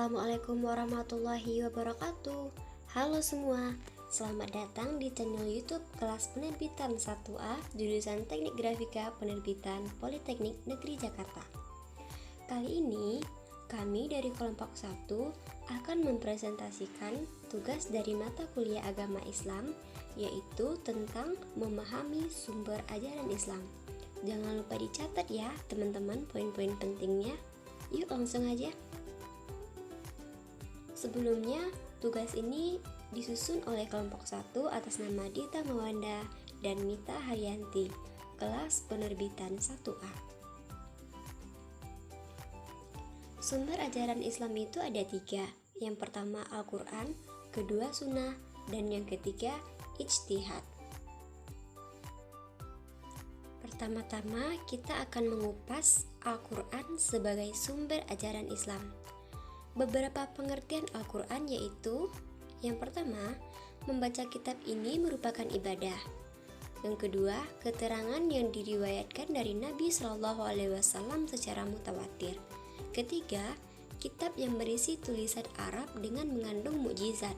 Assalamualaikum warahmatullahi wabarakatuh. Halo semua, selamat datang di channel YouTube kelas penerbitan 1A jurusan Teknik Grafika Penerbitan Politeknik Negeri Jakarta. Kali ini, kami dari kelompok 1 akan mempresentasikan tugas dari mata kuliah agama Islam, yaitu tentang memahami sumber ajaran Islam. Jangan lupa dicatat ya teman-teman poin-poin pentingnya. Yuk langsung aja. Sebelumnya, tugas ini disusun oleh kelompok 1 atas nama Dita Mawanda dan Mita Haryanti, kelas penerbitan 1A. Sumber ajaran Islam itu ada 3. Yang pertama Al-Quran, kedua Sunnah, dan yang ketiga Ijtihad. Pertama-tama kita akan mengupas Al-Quran sebagai sumber ajaran Islam. Beberapa pengertian Al-Quran yaitu: yang pertama, membaca kitab ini merupakan ibadah. Yang kedua, keterangan yang diriwayatkan dari Nabi Shallallahu Alaihi Wasallam secara mutawatir. Ketiga, kitab yang berisi tulisan Arab dengan mengandung mukjizat.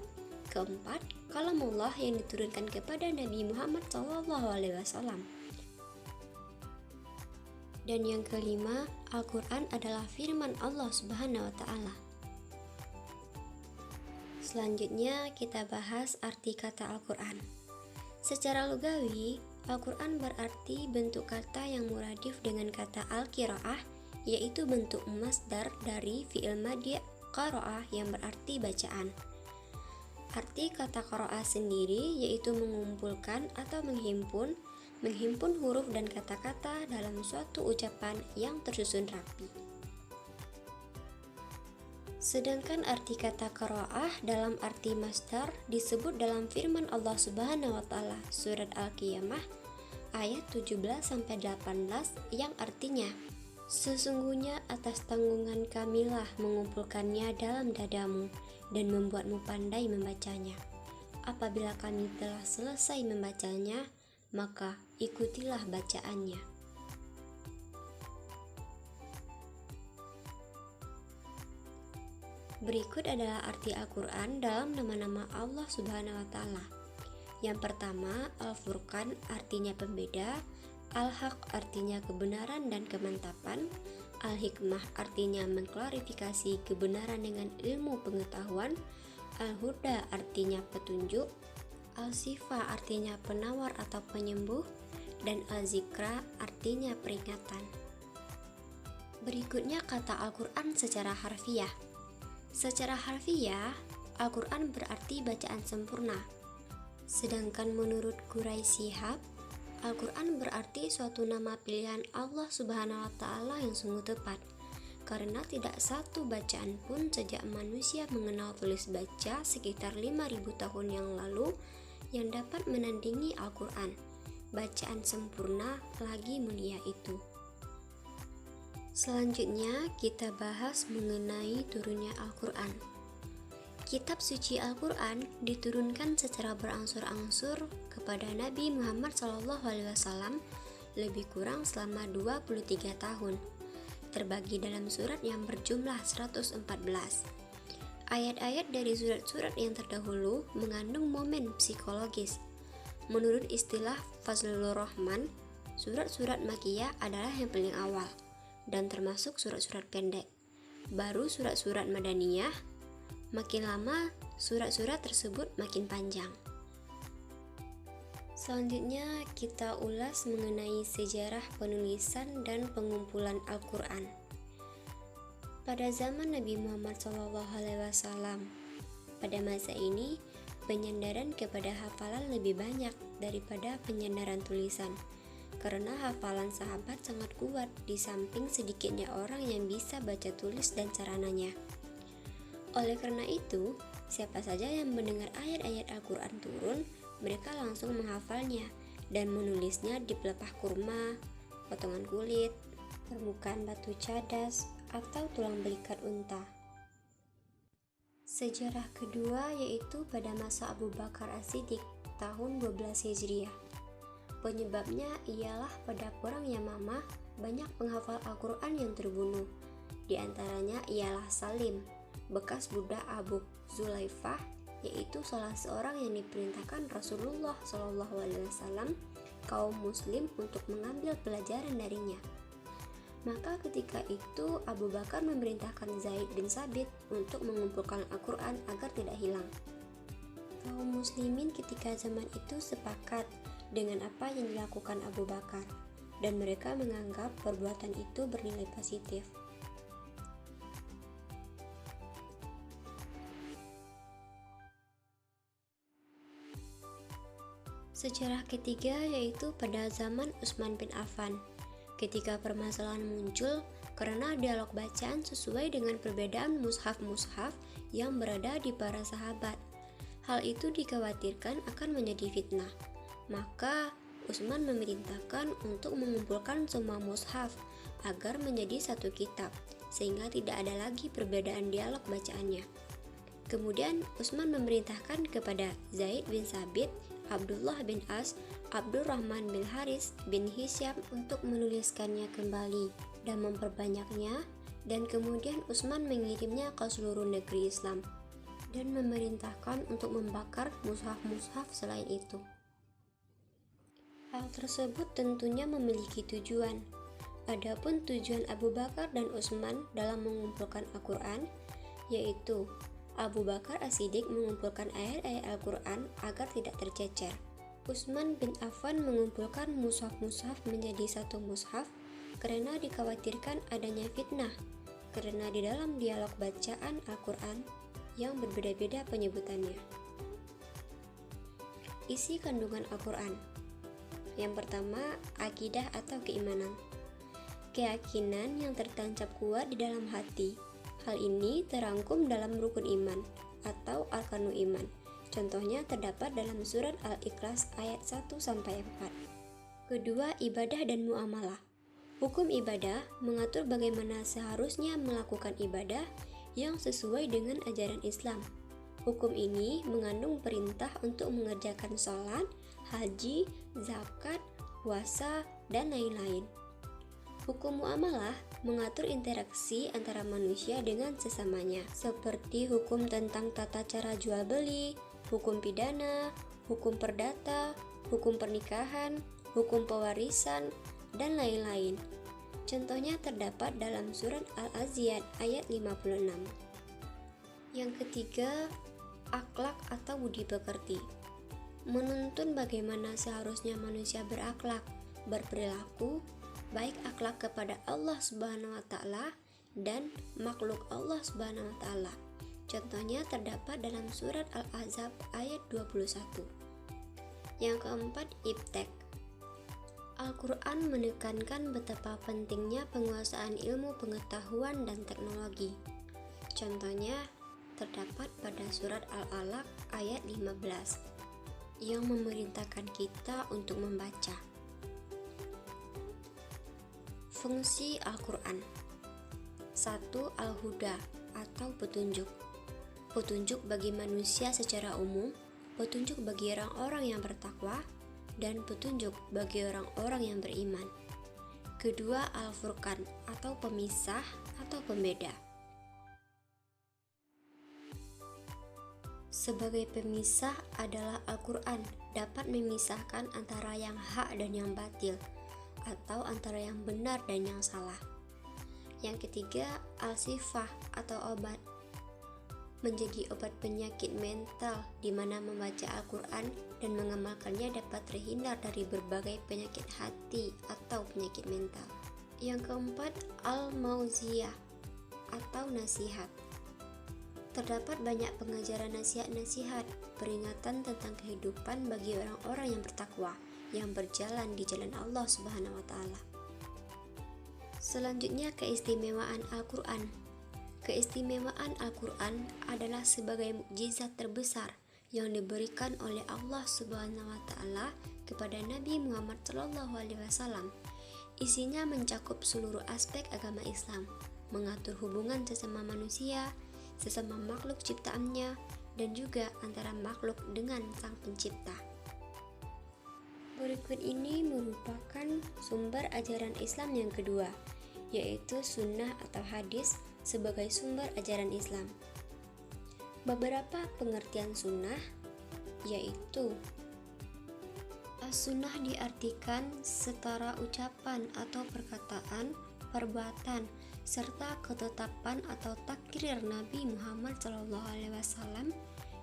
Keempat, kalamullah yang diturunkan kepada Nabi Muhammad Shallallahu Alaihi Wasallam. Dan yang kelima, Al-Quran adalah firman Allah Subhanahu wa Ta'ala. Selanjutnya kita bahas arti kata Al-Quran. Secara lugawi, Al-Quran berarti bentuk kata yang muradif dengan kata al-qiraah, yaitu bentuk masdar dari fi'il madhi qara'ah yang berarti bacaan. Arti kata qara'ah sendiri yaitu mengumpulkan atau menghimpun huruf dan kata-kata dalam suatu ucapan yang tersusun rapi. Sedangkan arti kata qiraah dalam arti masdar disebut dalam firman Allah Subhanahu wa Ta'ala surat Al-Qiyamah ayat 17-18 yang artinya, sesungguhnya atas tanggungan kamilah mengumpulkannya dalam dadamu dan membuatmu pandai membacanya. Apabila kami telah selesai membacanya, maka ikutilah bacaannya. Berikut adalah arti Al-Quran dalam nama-nama Allah Subhanahu wa Ta'ala. Yang pertama, Al-Furqan artinya pembeda, Al-Haq artinya kebenaran dan kemantapan, Al-Hikmah artinya mengklarifikasi kebenaran dengan ilmu pengetahuan, Al-Huda artinya petunjuk, Al-Sifa artinya penawar atau penyembuh, dan Al-Zikra artinya peringatan. Berikutnya kata Al-Quran secara harfiah. Secara harfiah, Al-Quran berarti bacaan sempurna. Sedangkan menurut Quraisy Shihab, Al-Quran berarti suatu nama pilihan Allah Subhanahu wa Ta'ala yang sungguh tepat, karena tidak satu bacaan pun sejak manusia mengenal tulis baca sekitar 5.000 tahun yang lalu yang dapat menandingi Al-Quran. Bacaan sempurna lagi mulia itu. Selanjutnya kita bahas mengenai turunnya Al-Quran. Kitab suci Al-Quran diturunkan secara berangsur-angsur kepada Nabi Muhammad SAW lebih kurang selama 23 tahun, terbagi dalam surat yang berjumlah 114. Ayat-ayat dari surat-surat yang terdahulu mengandung momen psikologis. Menurut istilah Fazlur Rahman, surat-surat Makkiyah adalah yang paling awal dan termasuk surat-surat pendek. Baru surat-surat Madaniyah, makin lama surat-surat tersebut makin panjang. Selanjutnya kita ulas mengenai sejarah penulisan dan pengumpulan Al-Quran. Pada zaman Nabi Muhammad SAW, pada masa ini penyandaran kepada hafalan lebih banyak daripada penyandaran tulisan, karena hafalan sahabat sangat kuat di samping sedikitnya orang yang bisa baca tulis dan carananya. Oleh karena itu, siapa saja yang mendengar ayat-ayat Al-Quran turun, mereka langsung menghafalnya dan menulisnya di pelepah kurma, potongan kulit, permukaan batu cadas, atau tulang belikat unta. Sejarah kedua yaitu pada masa Abu Bakar As-Siddiq tahun 12 Hijriah. Penyebabnya ialah pada perang Yamamah banyak penghafal Al-Quran yang terbunuh. Di antaranya ialah Salim, bekas budak Abu Zulaifah, yaitu salah seorang yang diperintahkan Rasulullah SAW kaum muslim untuk mengambil pelajaran darinya. Maka ketika itu Abu Bakar memerintahkan Zaid bin Sabit untuk mengumpulkan Al-Quran agar tidak hilang. Kaum muslimin ketika zaman itu sepakat dengan apa yang dilakukan Abu Bakar, dan mereka menganggap perbuatan itu bernilai positif. Sejarah ketiga yaitu pada zaman Utsman bin Affan. Ketika permasalahan muncul karena dialog bacaan sesuai dengan perbedaan mushaf-mushaf yang berada di para sahabat. Hal itu dikhawatirkan akan menjadi fitnah. Maka Utsman memerintahkan untuk mengumpulkan semua mushaf agar menjadi satu kitab, sehingga tidak ada lagi perbedaan dialog bacaannya. Kemudian Utsman memerintahkan kepada Zaid bin Sabit, Abdullah bin As, Abdurrahman bin Haris bin Hisyam untuk menuliskannya kembali dan memperbanyaknya, dan kemudian Utsman mengirimnya ke seluruh negeri Islam dan memerintahkan untuk membakar mushaf-mushaf selain itu. Hal tersebut tentunya memiliki tujuan. Adapun tujuan Abu Bakar dan Utsman dalam mengumpulkan Al-Quran, yaitu Abu Bakar As-Siddiq mengumpulkan ayat-ayat Al-Quran agar tidak tercecer. Utsman bin Affan mengumpulkan mushaf-mushaf menjadi satu mushaf karena dikhawatirkan adanya fitnah, karena di dalam dialog bacaan Al-Quran yang berbeda-beda penyebutannya. Isi kandungan Al-Quran. Yang pertama, akidah atau keimanan. Keyakinan yang tertancap kuat di dalam hati. Hal ini terangkum dalam rukun iman atau arkanu iman. Contohnya terdapat dalam surat Al-Ikhlas ayat 1-4. Kedua, ibadah dan muamalah. Hukum ibadah mengatur bagaimana seharusnya melakukan ibadah yang sesuai dengan ajaran Islam. Hukum ini mengandung perintah untuk mengerjakan sholat, haji, zakat, puasa, dan lain-lain. Hukum muamalah mengatur interaksi antara manusia dengan sesamanya, seperti hukum tentang tata cara jual beli, hukum pidana, hukum perdata, hukum pernikahan, hukum pewarisan, dan lain-lain. Contohnya terdapat dalam surat Al-Aziyat ayat 56. Yang ketiga, akhlak atau budi pekerti. Menuntun bagaimana seharusnya manusia berakhlak, berperilaku, baik akhlak kepada Allah Subhanahu wa taala dan makhluk Allah Subhanahu wa taala. Contohnya terdapat dalam surat Al-Ahzab ayat 21. Yang keempat, iptek. Al-Quran menekankan betapa pentingnya penguasaan ilmu pengetahuan dan teknologi. Contohnya terdapat pada surat Al-Alaq ayat 15 yang memerintahkan kita untuk membaca. Fungsi Al-Quran. 1. Al-Huda atau petunjuk. Petunjuk bagi manusia secara umum, petunjuk bagi orang-orang yang bertakwa, dan petunjuk bagi orang-orang yang beriman. Kedua, Al-Furqan atau pemisah atau pembeda. Sebagai pemisah adalah Al-Quran dapat memisahkan antara yang hak dan yang batil, atau antara yang benar dan yang salah. Yang ketiga, Al-Sifah atau obat. Menjadi obat penyakit mental di mana membaca Al-Quran dan mengamalkannya dapat terhindar dari berbagai penyakit hati atau penyakit mental. Yang keempat, Al-Mauziyah atau nasihat. Terdapat banyak pengajaran nasihat-nasihat, peringatan tentang kehidupan bagi orang-orang yang bertakwa, yang berjalan di jalan Allah Subhanahu wa taala. Selanjutnya, keistimewaan Al-Quran. Keistimewaan Al-Quran adalah sebagai mukjizat terbesar yang diberikan oleh Allah Subhanahu wa taala kepada Nabi Muhammad SAW. Isinya mencakup seluruh aspek agama Islam, mengatur hubungan sesama manusia, sesama makhluk ciptaannya, dan juga antara makhluk dengan Sang Pencipta. Berikut ini merupakan sumber ajaran Islam yang kedua, yaitu sunnah atau hadis sebagai sumber ajaran Islam. Beberapa pengertian sunnah yaitu as-sunnah diartikan setara ucapan atau perkataan, perbuatan, serta ketetapan atau takrir Nabi Muhammad SAW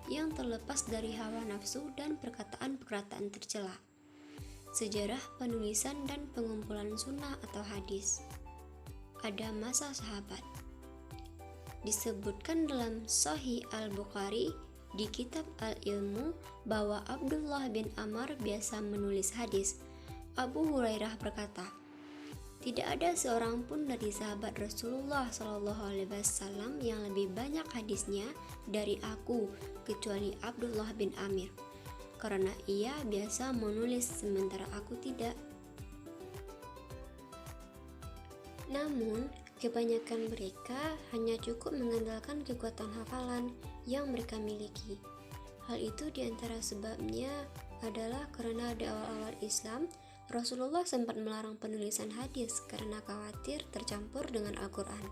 yang terlepas dari hawa nafsu dan perkataan-perkataan tercela. Sejarah penulisan dan pengumpulan sunnah atau hadis. Ada masa sahabat. Disebutkan dalam Sahih Al-Bukhari di kitab Al-Ilmu bahwa Abdullah bin Amr biasa menulis hadis. Abu Hurairah berkata, tidak ada seorang pun dari sahabat Rasulullah SAW yang lebih banyak hadisnya dari aku kecuali Abdullah bin Amr, karena ia biasa menulis sementara aku tidak. Namun, kebanyakan mereka hanya cukup mengandalkan kekuatan hafalan yang mereka miliki. Hal itu diantara sebabnya adalah karena di awal-awal Islam, Rasulullah sempat melarang penulisan hadis karena khawatir tercampur dengan Al-Quran.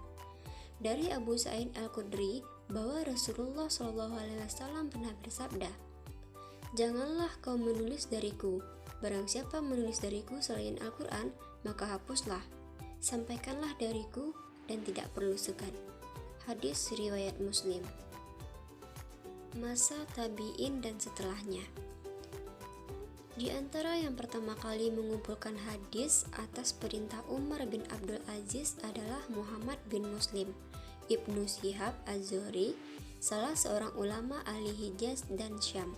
Dari Abu Sa'id Al-Khudri bahwa Rasulullah SAW pernah bersabda, "Janganlah kau menulis dariku, barang siapa menulis dariku selain Al-Quran, maka hapuslah. Sampaikanlah dariku dan tidak perlu segan." Hadis riwayat Muslim. Masa tabi'in dan setelahnya. Di antara yang pertama kali mengumpulkan hadis atas perintah Umar bin Abdul Aziz adalah Muhammad bin Muslim, Ibnu Syihab Az-Zuhri, salah seorang ulama ahli Hijaz dan Syam.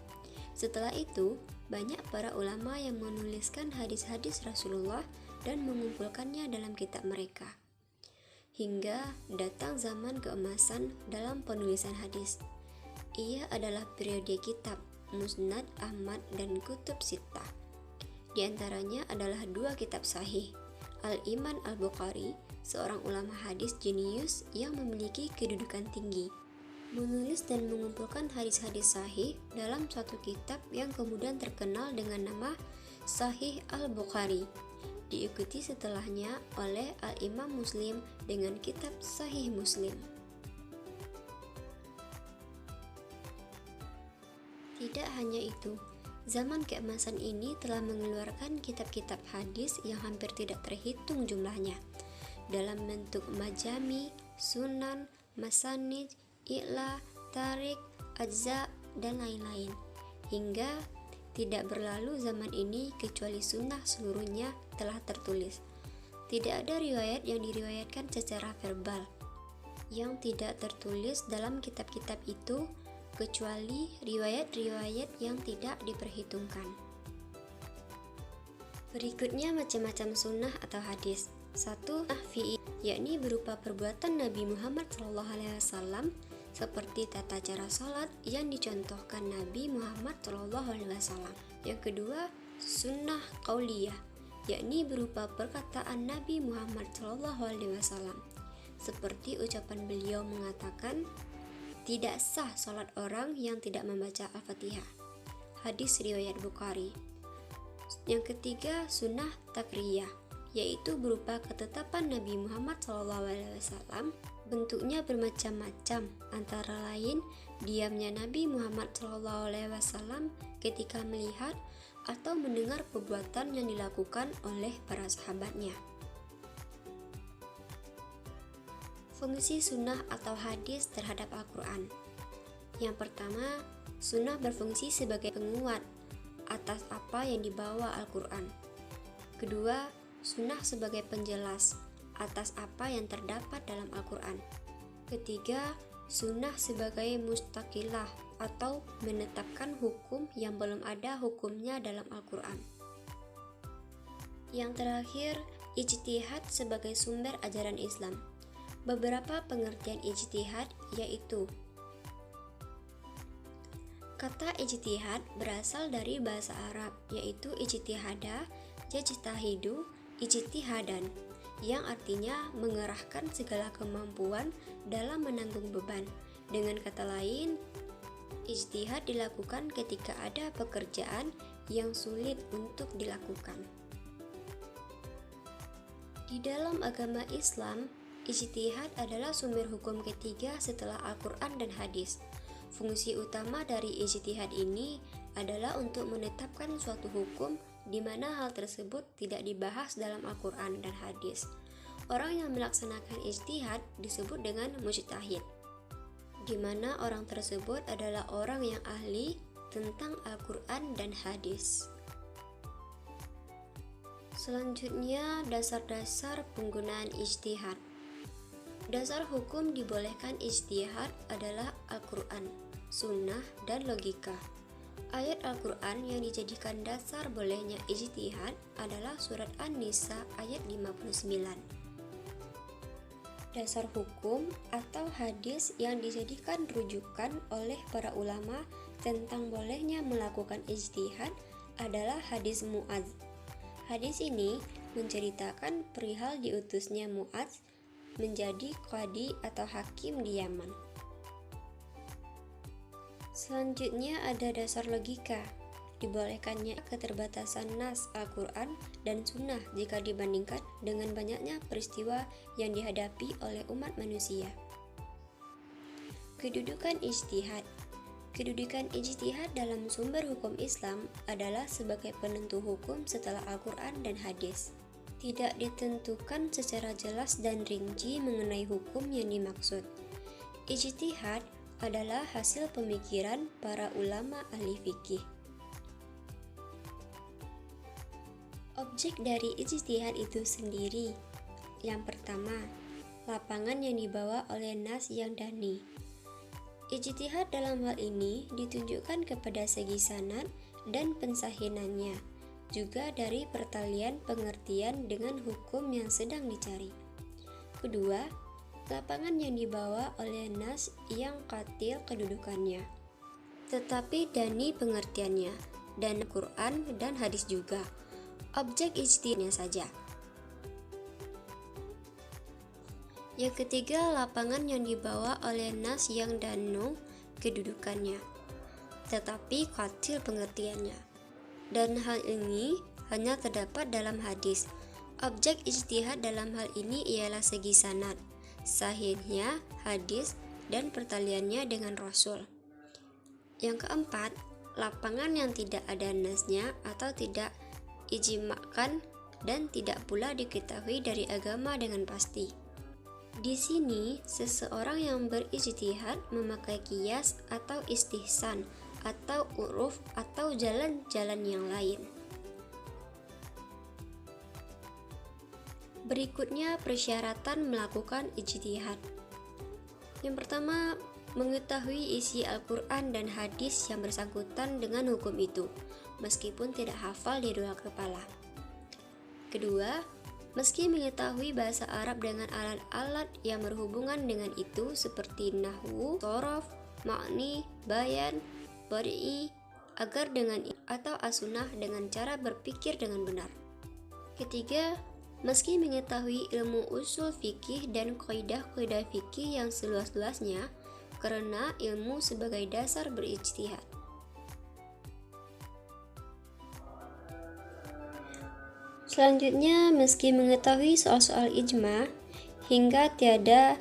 Setelah itu, banyak para ulama yang menuliskan hadis-hadis Rasulullah dan mengumpulkannya dalam kitab mereka. Hingga datang zaman keemasan dalam penulisan hadis. Ia adalah periode kitab Musnad Ahmad dan Kutub Sittah. Di antaranya adalah dua kitab sahih. Al-Iman Al-Bukhari, seorang ulama hadis jenius yang memiliki kedudukan tinggi, menulis dan mengumpulkan hadis-hadis sahih dalam suatu kitab yang kemudian terkenal dengan nama Sahih Al-Bukhari. Diikuti setelahnya oleh Al-Imam Muslim dengan kitab Sahih Muslim. Tidak hanya itu, zaman keemasan ini telah mengeluarkan kitab-kitab hadis yang hampir tidak terhitung jumlahnya, dalam bentuk majami, sunan, masanid, i'la, tarik, ajza, dan lain-lain. Hingga tidak berlalu zaman ini kecuali sunnah seluruhnya telah tertulis. Tidak ada riwayat yang diriwayatkan secara verbal yang tidak tertulis dalam kitab-kitab itu, kecuali riwayat-riwayat yang tidak diperhitungkan. Berikutnya macam-macam sunnah atau hadis. 1. Fi'i, yakni berupa perbuatan Nabi Muhammad SAW, seperti tata cara salat yang dicontohkan Nabi Muhammad SAW. Yang kedua, sunnah qauliyah, yakni berupa perkataan Nabi Muhammad SAW, seperti ucapan beliau mengatakan, tidak sah salat orang yang tidak membaca Al-Fatihah. Hadis riwayat Bukhari. Yang ketiga, sunnah takriyah, yaitu berupa ketetapan Nabi Muhammad SAW. Bentuknya bermacam-macam, antara lain diamnya Nabi Muhammad SAW ketika melihat atau mendengar perbuatan yang dilakukan oleh para sahabatnya. Fungsi sunnah atau hadis terhadap Al-Quran. Yang pertama, sunnah berfungsi sebagai penguat atas apa yang dibawa Al-Quran. Kedua, sunnah sebagai penjelas atas apa yang terdapat dalam Al-Quran. Ketiga, sunnah sebagai mustaqilah atau menetapkan hukum yang belum ada hukumnya dalam Al-Quran. Yang terakhir, ijtihad sebagai sumber ajaran Islam. Beberapa pengertian ijtihad yaitu: kata ijtihad berasal dari bahasa Arab, yaitu ijtihada, yajtahidu, ijtihadan, yang artinya mengerahkan segala kemampuan dalam menanggung beban. Dengan kata lain, ijtihad dilakukan ketika ada pekerjaan yang sulit untuk dilakukan. Di dalam agama Islam, ijtihad adalah sumber hukum ketiga setelah Al-Quran dan hadis. Fungsi utama dari ijtihad ini adalah untuk menetapkan suatu hukum di mana hal tersebut tidak dibahas dalam Al-Quran dan hadis. Orang yang melaksanakan ijtihad disebut dengan mujtahid, di mana orang tersebut adalah orang yang ahli tentang Al-Quran dan hadis. Selanjutnya, dasar-dasar penggunaan ijtihad. Dasar hukum dibolehkan ijtihad adalah Al-Quran, sunnah, dan logika. Ayat Al-Quran yang dijadikan dasar bolehnya ijtihad adalah surat An-Nisa ayat 59. Dasar hukum atau hadis yang dijadikan rujukan oleh para ulama tentang bolehnya melakukan ijtihad adalah hadis Mu'adz. Hadis ini menceritakan perihal diutusnya Mu'adz menjadi qadi atau hakim di Yaman. Selanjutnya ada dasar logika. Dibolehkannya keterbatasan nas Al-Quran dan sunnah jika dibandingkan dengan banyaknya peristiwa yang dihadapi oleh umat manusia. Kedudukan ijtihad. Kedudukan ijtihad dalam sumber hukum Islam adalah sebagai penentu hukum setelah Al-Quran dan hadis. Tidak ditentukan secara jelas dan rinci mengenai hukum yang dimaksud. Ijtihad adalah hasil pemikiran para ulama ahli fikih. Objek dari ijtihad itu sendiri. Yang pertama, lapangan yang dibawa oleh nas yang dani. Ijtihad dalam hal ini ditunjukkan kepada segi sanad dan pensahinannya, juga dari pertalian pengertian dengan hukum yang sedang dicari. Kedua, lapangan yang dibawa oleh nas yang qatil kedudukannya, tetapi dani pengertiannya, dan Quran dan hadis juga. Objek ijtihadnya saja. Yang ketiga, lapangan yang dibawa oleh nas yang danu kedudukannya, tetapi qatil pengertiannya. Dan hal ini hanya terdapat dalam hadis. Objek ijtihad dalam hal ini ialah segi sanad, sahihnya hadis, dan pertaliannya dengan Rasul. Yang keempat, lapangan yang tidak ada nasnya atau tidak ijma'kan dan tidak pula diketahui dari agama dengan pasti. Di sini, seseorang yang berijtihad memakai qiyas atau istihsan atau uruf atau jalan-jalan yang lain. Berikutnya persyaratan melakukan ijtihad. Yang pertama, mengetahui isi Al-Quran dan hadis yang bersangkutan dengan hukum itu, meskipun tidak hafal di luar kepala. Kedua, meski mengetahui bahasa Arab dengan alat-alat yang berhubungan dengan itu seperti nahwu, shorof, ma'ni, bayan, badi'i, agar dengan atau as-sunnah dengan cara berpikir dengan benar. Ketiga, meski mengetahui ilmu usul fikih dan kaidah-kaidah fikih yang seluas-luasnya, karena ilmu sebagai dasar berijtihad. Selanjutnya, meski mengetahui soal-soal ijma, hingga tiada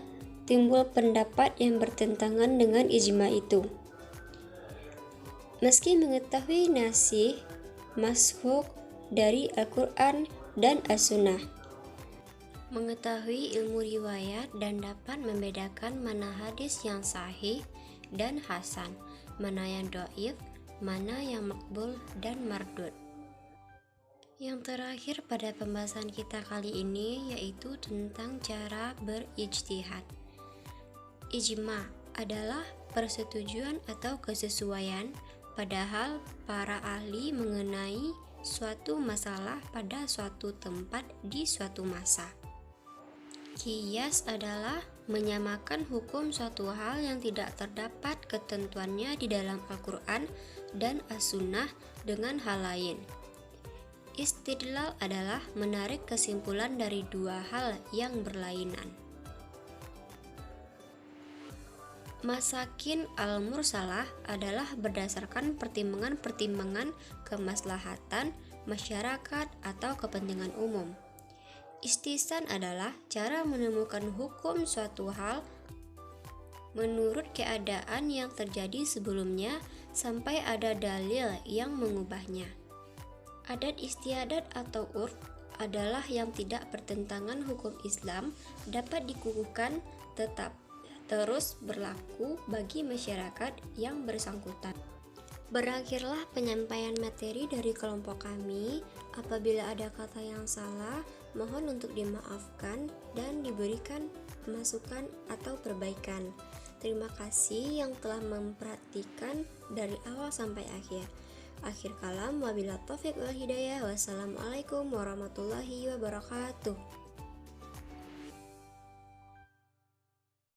timbul pendapat yang bertentangan dengan ijma itu. Meski mengetahui nasikh, manshukh dari Al-Quran dan As-Sunnah. Mengetahui ilmu riwayat dan dapat membedakan mana hadis yang sahih dan hasan, mana yang dhaif, mana yang maqbul dan mardud. Yang terakhir pada pembahasan kita kali ini yaitu tentang cara berijtihad. Ijma adalah persetujuan atau kesesuaian padahal para ahli mengenai suatu masalah pada suatu tempat di suatu masa. Qiyas adalah menyamakan hukum suatu hal yang tidak terdapat ketentuannya di dalam Al-Quran dan As-Sunnah dengan hal lain. Istidlal adalah menarik kesimpulan dari dua hal yang berlainan. Masakin al-mursalah adalah berdasarkan pertimbangan-pertimbangan kemaslahatan masyarakat atau kepentingan umum. Istihsan adalah cara menemukan hukum suatu hal menurut keadaan yang terjadi sebelumnya sampai ada dalil yang mengubahnya. Adat istiadat atau urf adalah yang tidak bertentangan hukum Islam, dapat dikukuhkan tetap terus berlaku bagi masyarakat yang bersangkutan. Berakhirlah penyampaian materi dari kelompok kami. Apabila ada kata yang salah, mohon untuk dimaafkan dan diberikan masukan atau perbaikan. Terima kasih yang telah memperhatikan dari awal sampai akhir. Akhir kalam, wabillahi taufiq wal hidayah. Wassalamualaikum warahmatullahi wabarakatuh.